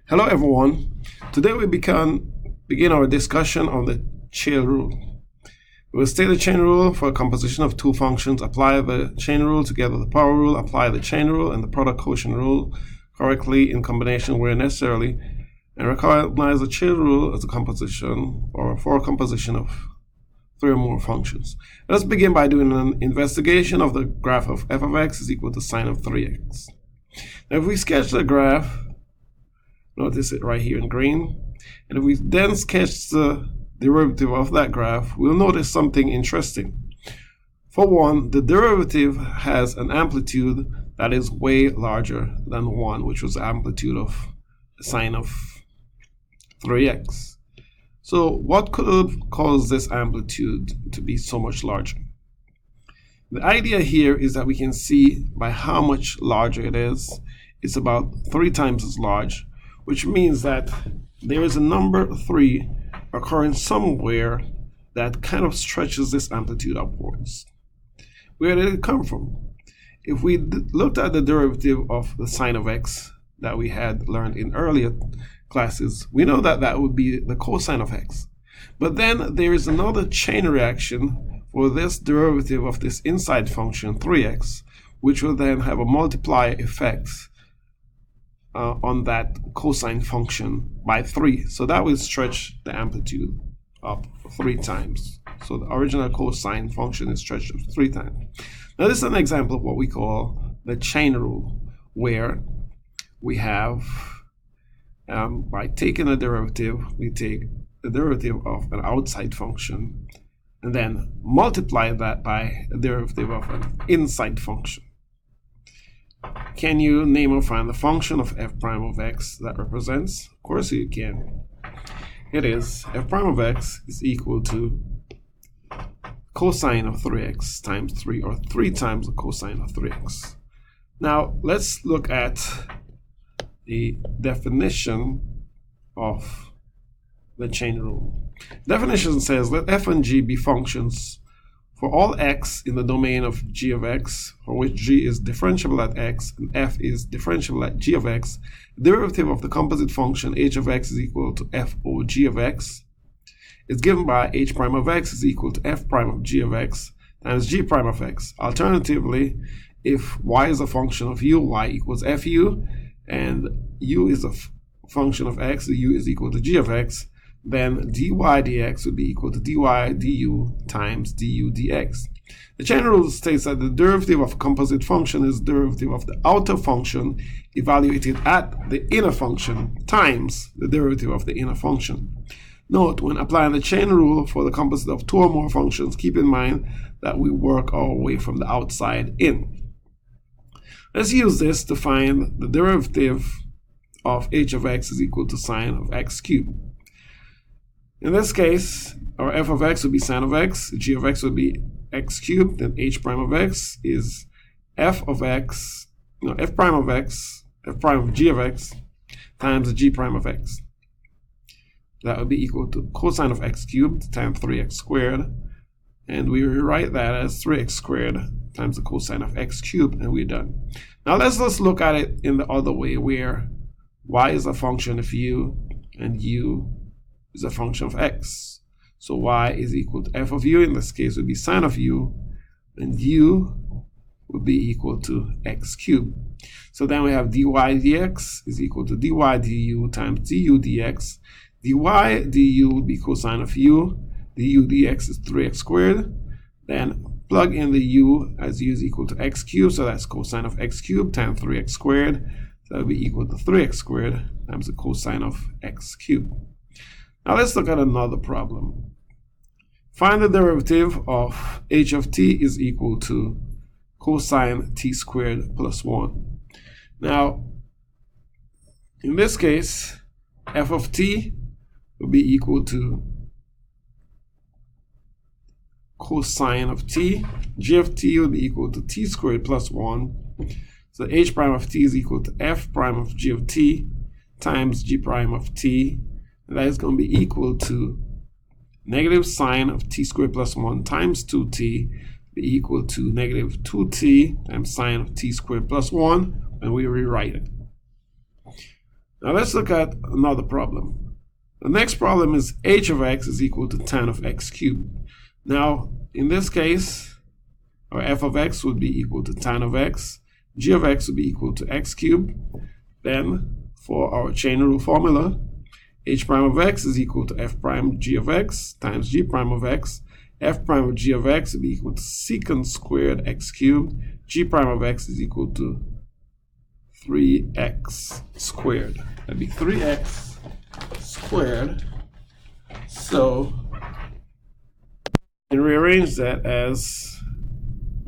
Hello everyone. Today we begin our discussion on the chain rule. We will state the chain rule for a composition of two functions, apply the chain rule together with the power rule, apply the chain rule and the product quotient rule correctly in combination where necessary, and recognize the chain rule as a composition or for a composition of three or more functions. Let's begin by doing an investigation of the graph of f of x is equal to sine of 3x. Now if we sketch the graph, notice it right here in green. And if we then sketch the derivative of that graph, we'll notice something interesting. For one, the derivative has an amplitude that is way larger than 1, which was the amplitude of the sine of 3x. So what could have caused this amplitude to be so much larger? The idea here is that we can see by how much larger it is. It's about 3 times as large, which means that there is a number 3 occurring somewhere that kind of stretches this amplitude upwards. Where did it come from? If we looked at the derivative of the sine of x that we had learned in earlier classes, we know that that would be the cosine of x. But then there is another chain reaction for this derivative of this inside function 3x, which will then have a multiplier effect on that cosine function by 3. So that will stretch the amplitude up 3 times. So the original cosine function is stretched up 3 times. Now this is an example of what we call the chain rule, where we have, by taking a derivative, we take the derivative of an outside function and then multiply that by a derivative of an inside function. Can you name or find the function of f prime of x that represents? Of course you can. It is f prime of x is equal to cosine of 3x times 3, or 3 times the cosine of 3x. Now let's look at the definition of the chain rule. Definition says let f and g be functions for all x in the domain of g of x, for which g is differentiable at x and f is differentiable at g of x, the derivative of the composite function h of x is equal to f o g of x is given by h prime of x is equal to f prime of g of x times g prime of x. Alternatively, if y is a function of u, y equals fu, and u is a function of x, u is equal to g of x, then dy dx would be equal to dy du times du dx. The chain rule states that the derivative of a composite function is the derivative of the outer function evaluated at the inner function times the derivative of the inner function. Note, when applying the chain rule for the composite of 2 or more functions, keep in mind that we work our way from the outside in. Let's use this to find the derivative of h of x is equal to sine of x cubed. In this case, our f of x would be sine of x, g of x would be x cubed, and h prime of x is f prime of x, f prime of g of x, times the g prime of x. That would be equal to cosine of x cubed times 3x squared, and we rewrite that as 3x squared times the cosine of x cubed, and we're done. Now let's just look at it in the other way, where y is a function of u and u is a function of x. So y is equal to f of u, in this case would be sine of u, and u would be equal to x cubed. So then we have dy dx is equal to dy du times du dx. dy du would be cosine of u, du dx is 3x squared. Then plug in the u, as u is equal to x cubed, so that's cosine of x cubed times 3x squared. So that would be equal to 3x squared times the cosine of x cubed. Now let's look at another problem. Find the derivative of h of t is equal to cosine t squared plus 1. Now, in this case, f of t will be equal to cosine of t. G of t will be equal to t squared plus 1. So h prime of t is equal to f prime of g of t times g prime of t. And that is going to be equal to negative sine of t squared plus 1 times 2t be equal to negative 2t times sine of t squared plus 1, and we rewrite it. Now let's look at another problem. The next problem is h of x is equal to tan of x cubed. Now, in this case, our f of x would be equal to tan of x, g of x would be equal to x cubed. Then, for our chain rule formula, h prime of x is equal to f prime g of x times g prime of x. F prime of g of x would be equal to secant squared x cubed. G prime of x is equal to 3x squared. That'd be 3x squared. So, and rearrange that as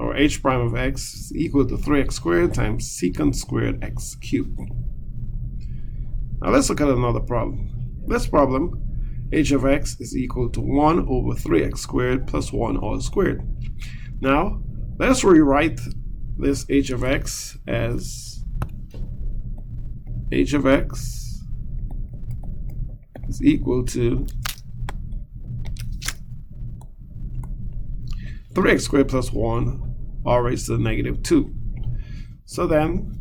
our h prime of x is equal to 3x squared times secant squared x cubed. Now let's look at another problem. This problem, h of x is equal to 1 over 3x squared plus 1 all squared. Now, let's rewrite this h of x as h of x is equal to 3x squared plus 1 all raised to the negative 2. So then,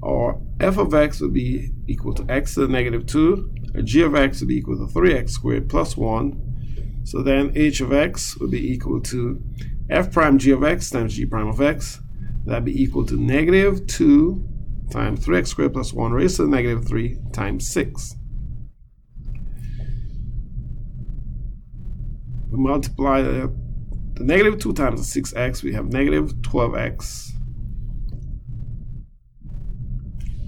our f of x would be equal to x to the negative 2. Our g of x would be equal to 3x squared plus 1. So then h of x would be equal to f prime g of x times g prime of x. That'd be equal to negative 2 times 3x squared plus 1 raised to the negative 3 times 6. We multiply the negative 2 times the 6x, we have negative 12x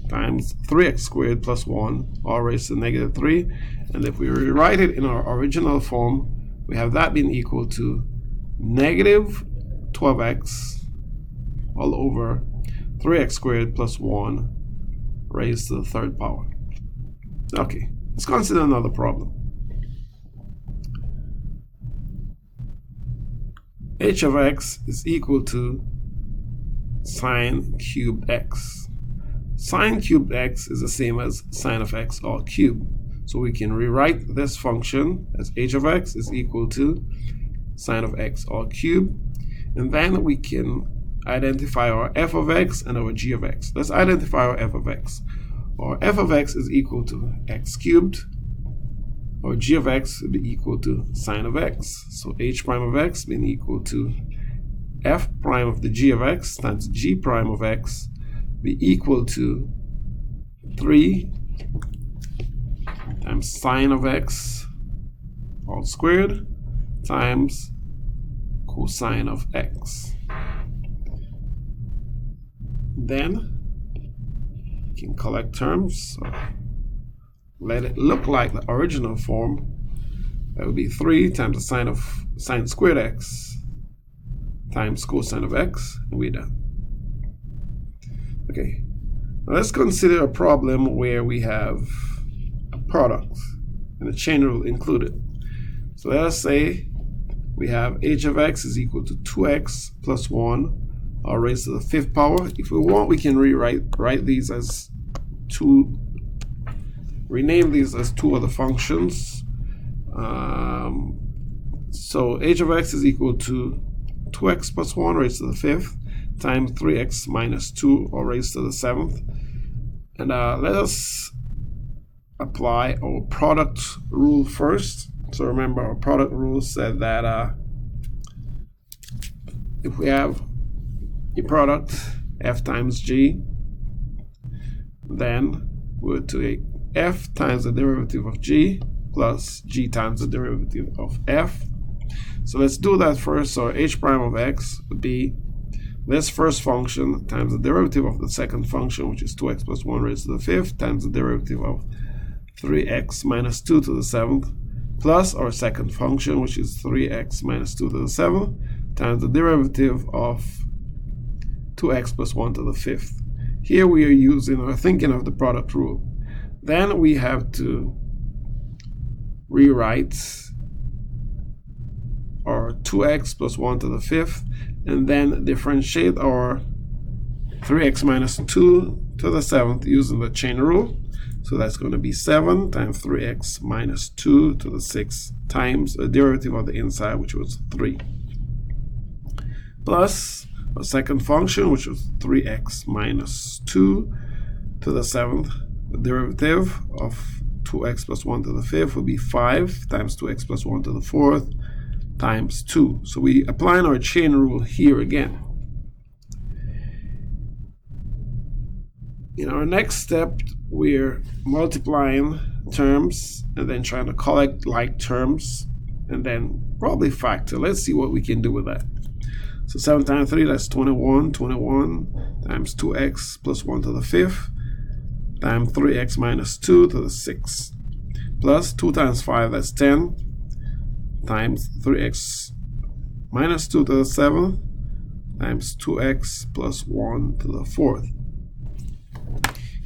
times 3x squared plus 1 all raised to negative 3. And if we rewrite it in our original form, we have that being equal to negative 12x all over 3x squared plus 1 raised to the third power. Okay, let's consider another problem. H of x is equal to sine cubed x. Sine cubed x is the same as sine of x all cubed. So we can rewrite this function as h of x is equal to sine of x all cubed. And then we can identify our f of x and our g of x. Let's identify our f of x. Our f of x is equal to x cubed. Our g of x would be equal to sine of x. So h prime of x being equal to f prime of the g of x times g prime of x be equal to 3 times sine of x all squared times cosine of x. Then you can collect terms. So let it look like the original form. That would be 3 times the sine of sine squared x times cosine of x, and we're done. Okay, now let's consider a problem where we have a product and a chain rule included. So let us say we have h of x is equal to 2x plus 1 all raised to the 5th power. If we want, we can write these as rename these as two other functions. So h of x is equal to 2x plus 1 raised to the 5th times 3x minus 2 all raised to the 7th. And let us apply our product rule first. So remember, our product rule said that if we have a product f times g, then we're to take f times the derivative of g plus g times the derivative of f. So let's do that first. So h prime of x would be this first function times the derivative of the second function, which is 2x plus 1 raised to the 5th, times the derivative of 3x minus 2 to the 7th, plus our second function, which is 3x minus 2 to the 7th, times the derivative of 2x plus 1 to the 5th. Here we are using or thinking of the product rule. Then we have to rewrite our 2x plus 1 to the 5th and then differentiate our 3x minus 2 to the 7th using the chain rule. So that's going to be 7 times 3x minus 2 to the 6th times the derivative of the inside, which was 3, plus a second function, which was 3x minus 2 to the 7th the derivative of 2x plus 1 to the 5th will be 5 times 2x plus 1 to the 4th times 2. So we applying our chain rule here again. In our next step, we're multiplying terms and then trying to collect like terms and then probably factor. Let's see what we can do with that. So 7 times 3, that's 21. 21 times 2x plus 1 to the 5th times 3x minus 2 to the 6th plus 2 times 5, that's 10 times 3x minus 2 to the 7th times 2x plus 1 to the 4th.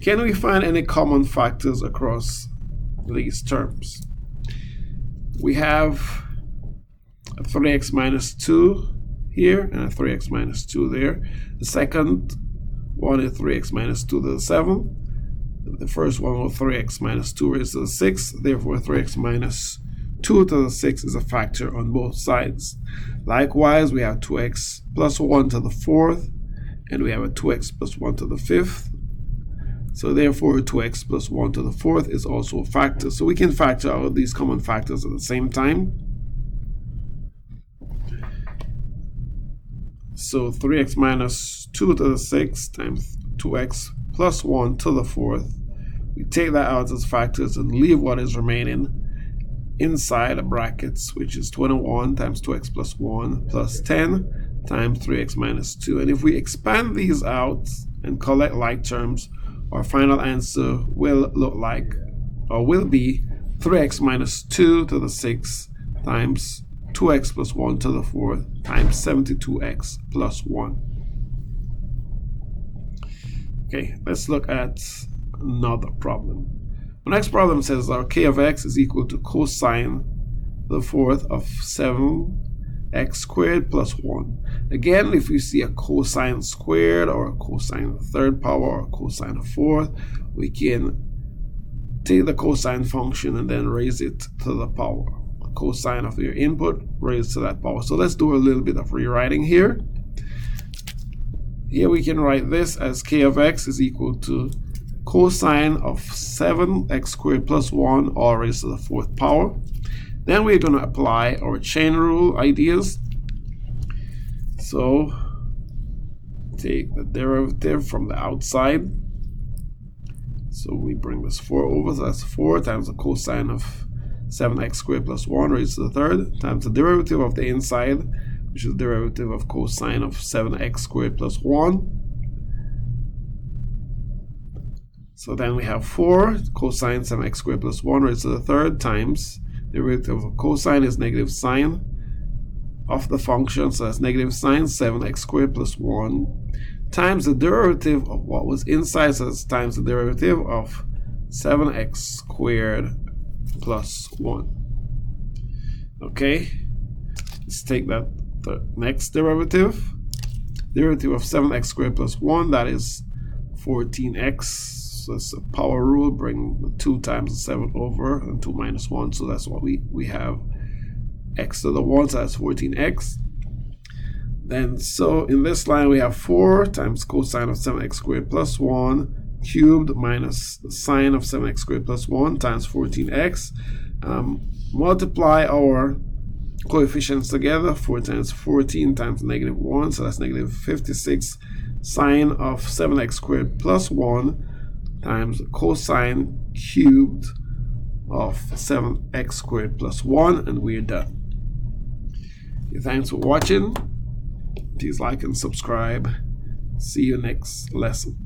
Can we find any common factors across these terms? We have a 3x minus 2 here and a 3x minus 2 there. The second one is 3x minus 2 to the 7th. The first one was 3x minus 2 raised to the 6th. Therefore, 3x minus 2 to the 6th is a factor on both sides. Likewise, we have 2x plus 1 to the 4th, and we have a 2x plus 1 to the 5th. So therefore, 2x plus 1 to the 4th is also a factor. So we can factor out these common factors at the same time. So 3x minus 2 to the 6th times 2x plus 1 to the 4th. We take that out as factors and leave what is remaining inside the brackets, which is 21 times 2x plus 1 plus 10 times 3x minus 2. And if we expand these out and collect like terms, our final answer will look like, or will be 3x minus 2 to the 6th times 2x plus 1 to the 4th times 72x plus 1. Okay, let's look at another problem. The next problem says our k of x is equal to cosine the 4th of 7x squared plus 1. Again, if we see a cosine squared or a cosine of the 3rd power or a cosine of 4th, we can take the cosine function and then raise it to the power. A cosine of your input raised to that power. So let's do a little bit of rewriting here. Here we can write this as k of x is equal to cosine of 7x squared plus 1 all raised to the 4th power. Then we're going to apply our chain rule ideas. So take the derivative from the outside. So we bring this 4 over, so that's 4 times the cosine of 7x squared plus 1 raised to the 3rd times the derivative of the inside, which is the derivative of cosine of 7x squared plus 1. So then we have 4 cosine 7x squared plus 1 raised to the 3rd times derivative of cosine is negative sine of the function, so that's negative sine 7x squared plus 1 times the derivative of what was inside, so that's times the derivative of 7x squared plus 1. Okay, let's take that the next derivative of 7x squared plus 1, that is 14x. So that's a power rule, bring the 2 times the 7 over and 2 minus 1, so that's what we have, x to the 1, so that's 14x. Then so in this line we have 4 times cosine of 7x squared plus 1 cubed minus the sine of 7x squared plus 1 times 14x. Multiply our coefficients together. 4 times 14 times negative 1, so that's negative 56 sine of 7x squared plus 1 times cosine cubed of 7x squared plus 1, and we're done. Okay, thanks for watching. Please like and subscribe. See you next lesson.